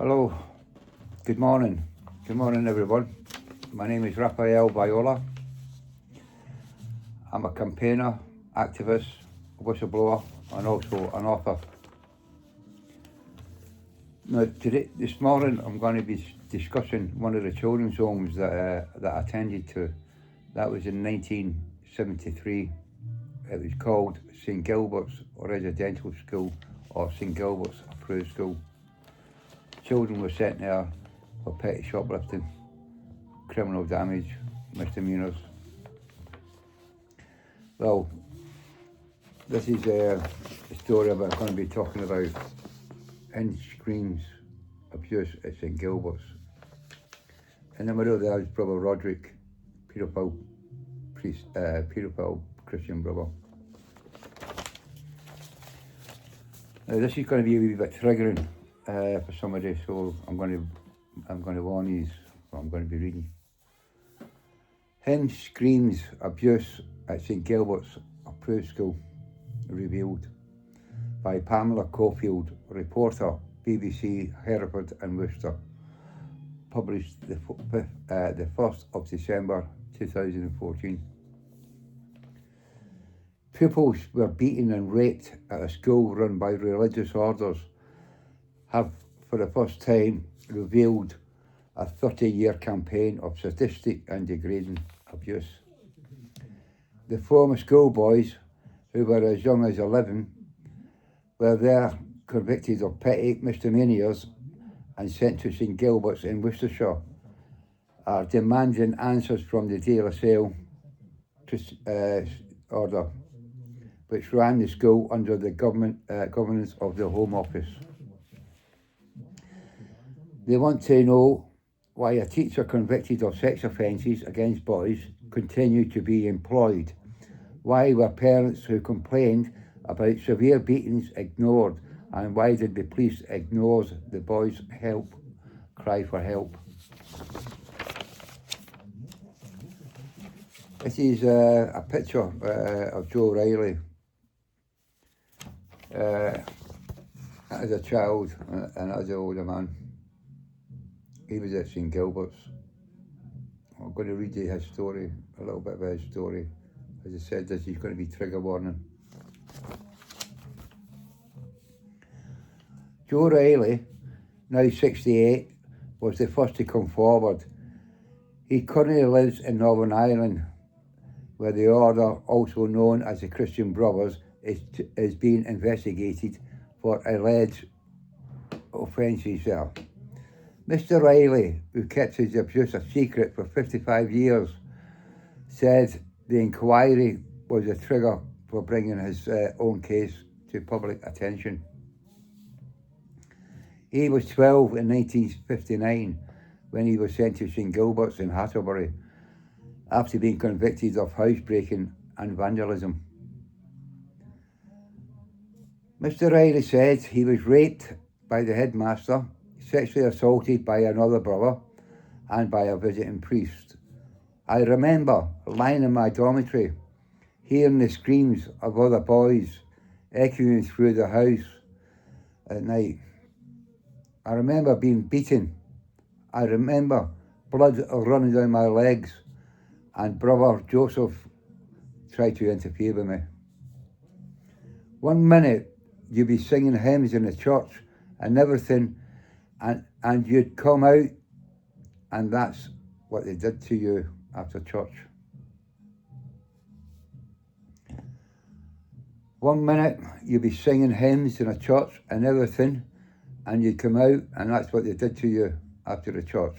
Hello, good morning. Good morning, everyone. My name is Raphael Viola. I'm a campaigner, activist, whistleblower, and also an author. Now, this morning, I'm going to be discussing one of the children's homes that I attended to. That was in 1973. It was called St Gilbert's Residential School, or St Gilbert's Approved School. Children were sent there for petty shoplifting, criminal damage, misdemeanours. Well, this is a story I'm going to be talking about in screams abuse at St Gilbert's. In the middle there is Brother Roderick, paedophile priest, paedophile Christian brother. Now this is going to be a wee bit triggering for somebody, so I'm going to warn you what I'm going to be reading. Hen screams abuse at St Gilbert's Approved School revealed by Pamela Caulfield, reporter, BBC Hereford and Worcester, published the 1st of December 2014. Pupils were beaten and raped at a school run by religious orders have for the first time revealed a 30-year campaign of sadistic and degrading abuse. The former schoolboys, who were as young as 11, were there convicted of petty misdemeanours and sent to St Gilbert's in Worcestershire, are demanding answers from the De La Salle order, which ran the school under the governance of the Home Office. They want to know why a teacher convicted of sex offences against boys continued to be employed. Why were parents who complained about severe beatings ignored, and why did the police ignore the boys' cry for help? This is a picture of Joe Riley as a child and as an older man. He was at St Gilbert's. I'm going to read you his story, a little bit of his story. As I said, this is going to be trigger warning. Joe Riley, now 68, was the first to come forward. He currently lives in Northern Ireland, where the order, also known as the Christian Brothers, is being investigated for alleged offences there. Mr. Riley, who kept his abuse a secret for 55 years, said the inquiry was a trigger for bringing his own case to public attention. He was 12 in 1959 when he was sent to St Gilbert's in Hatterbury after being convicted of housebreaking and vandalism. Mr. Riley said he was raped by the headmaster, sexually assaulted by another brother, and by a visiting priest. I remember lying in my dormitory, hearing the screams of other boys echoing through the house at night. I remember being beaten. I remember blood running down my legs, and Brother Joseph tried to interfere with me. One minute you'd be singing hymns in the church and everything, and you'd come out, and that's what they did to you after church. One minute you'd be singing hymns in a church and everything, and you'd come out, and that's what they did to you after the church.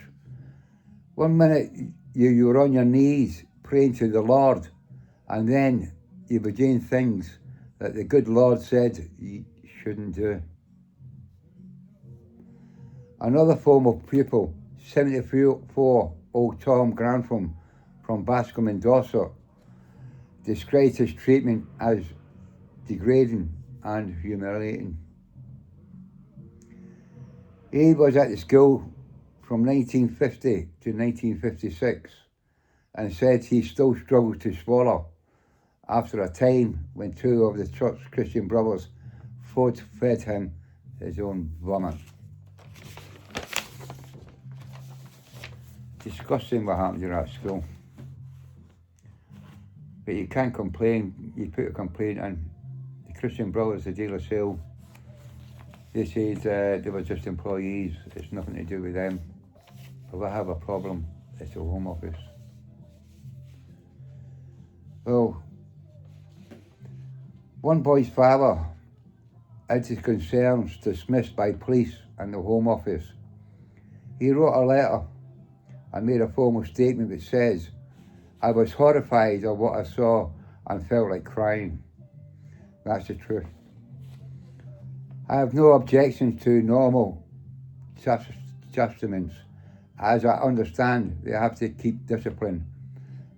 One minute you were on your knees praying to the Lord, and then you were doing things that the good Lord said you shouldn't do. Another former pupil, 74 old Tom Grantham from Bascombe in Dorset, described his treatment as degrading and humiliating. He was at the school from 1950 to 1956 and said he still struggled to swallow after a time when two of the church Christian brothers fed him his own vomit. disgusting what happened to that school. But you can't complain. You put a complaint in. The Christian Brothers, the De La Salle, they said they were just employees. It's nothing to do with them. If I have a problem, it's the Home Office. Well, one boy's father had his concerns dismissed by police and the Home Office. He wrote a letter and made a formal statement which says, "I was horrified at what I saw and felt like crying." That's the truth. I have no objections to normal sustenance, as I understand they have to keep discipline.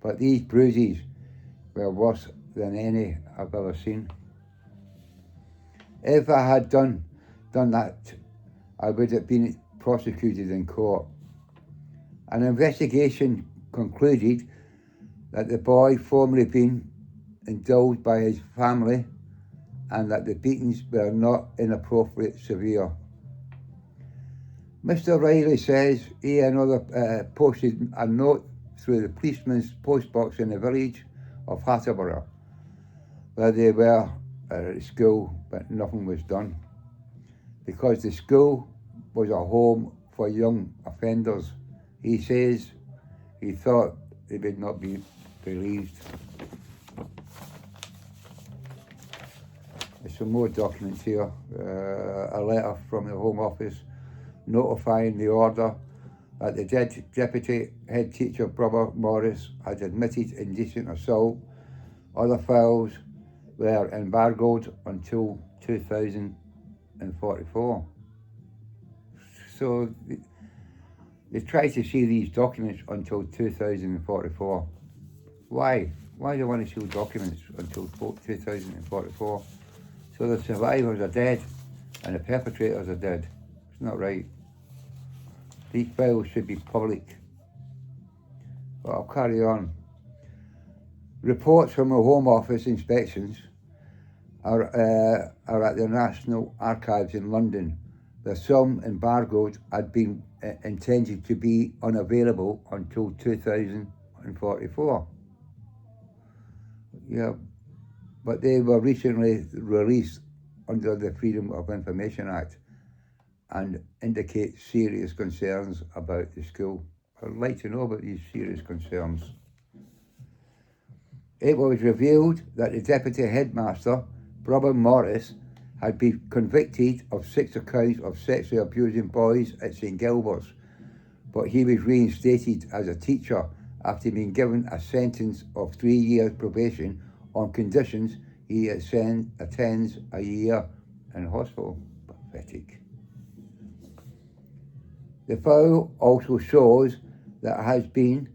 But these bruises were worse than any I've ever seen. If I had done that, I would have been prosecuted in court. An investigation concluded that the boy formerly been indulged by his family and that the beatings were not inappropriate severe. Mr. Riley says he and other posted a note through the policeman's postbox in the village of Hatterborough, where they were at school, but nothing was done, because the school was a home for young offenders. He says he thought they would not be believed. There's some more documents here. A letter from the Home Office notifying the order that the deputy head teacher, Brother Morris, had admitted indecent assault. Other files were embargoed until 2044. So they try to see these documents until 2044. Why? Why do they want to see documents until 2044? So the survivors are dead and the perpetrators are dead. It's not right. These files should be public. But I'll carry on. Reports from the Home Office inspections are at the National Archives in London. The some embargoed had been intended to be unavailable until 2044. Yeah, but they were recently released under the Freedom of Information Act and indicate serious concerns about the school. I'd like to know about these serious concerns. It was revealed that the deputy headmaster, Brother Morris, had been convicted of 6 accounts of sexually abusing boys at St Gilbert's, but he was reinstated as a teacher after being given a sentence of 3 years probation on conditions he attends a year in hospital. Pathetic. The file also shows that there has been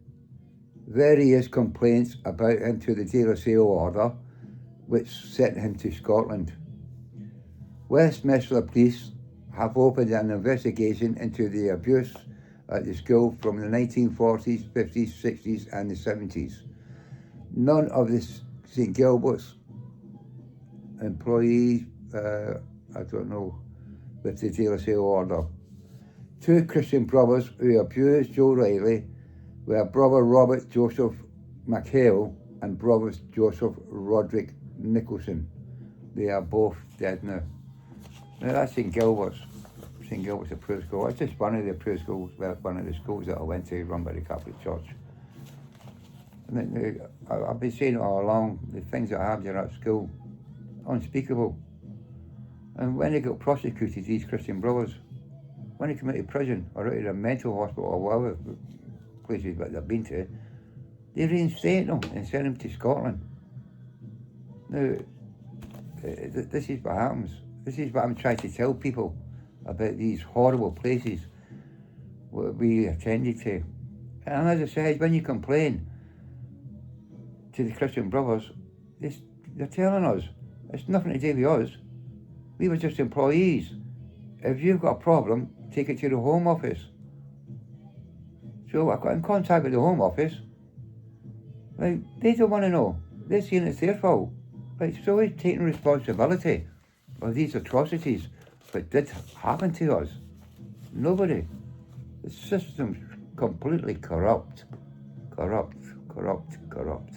various complaints about him to the De La Salle order, which sent him to Scotland. Westminster Police have opened an investigation into the abuse at the school from the 1940s, 50s, 60s and the 70s. None of the St Gilbert's employees, with the De La Salle order. 2 Christian brothers who abused Joe Riley were Brother Robert Joseph McHale and Brother Joseph Roderick Nicholson. They are both dead now. Now that's St Gilbert's. St Gilbert's approved school. It's just one of the approved schools, one of the schools that I went to, run by the Catholic Church. And I've been saying it all along, the things that happened in that school, unspeakable. And when they got prosecuted, these Christian brothers, when they come into prison or out of a mental hospital or whatever places that they've been to, they reinstate them and send them to Scotland. Now, this is what happens. This is what I'm trying to tell people about these horrible places what we attended to. And as I said, when you complain to the Christian brothers, they're telling us it's nothing to do with us. We were just employees. If you've got a problem, take it to the Home Office. So I got in contact with the Home Office. Like, they don't want to know. They're saying it's their fault. Like, so we're taking responsibility of these atrocities that did happen to us. Nobody. The system's completely corrupt, corrupt, corrupt, corrupt.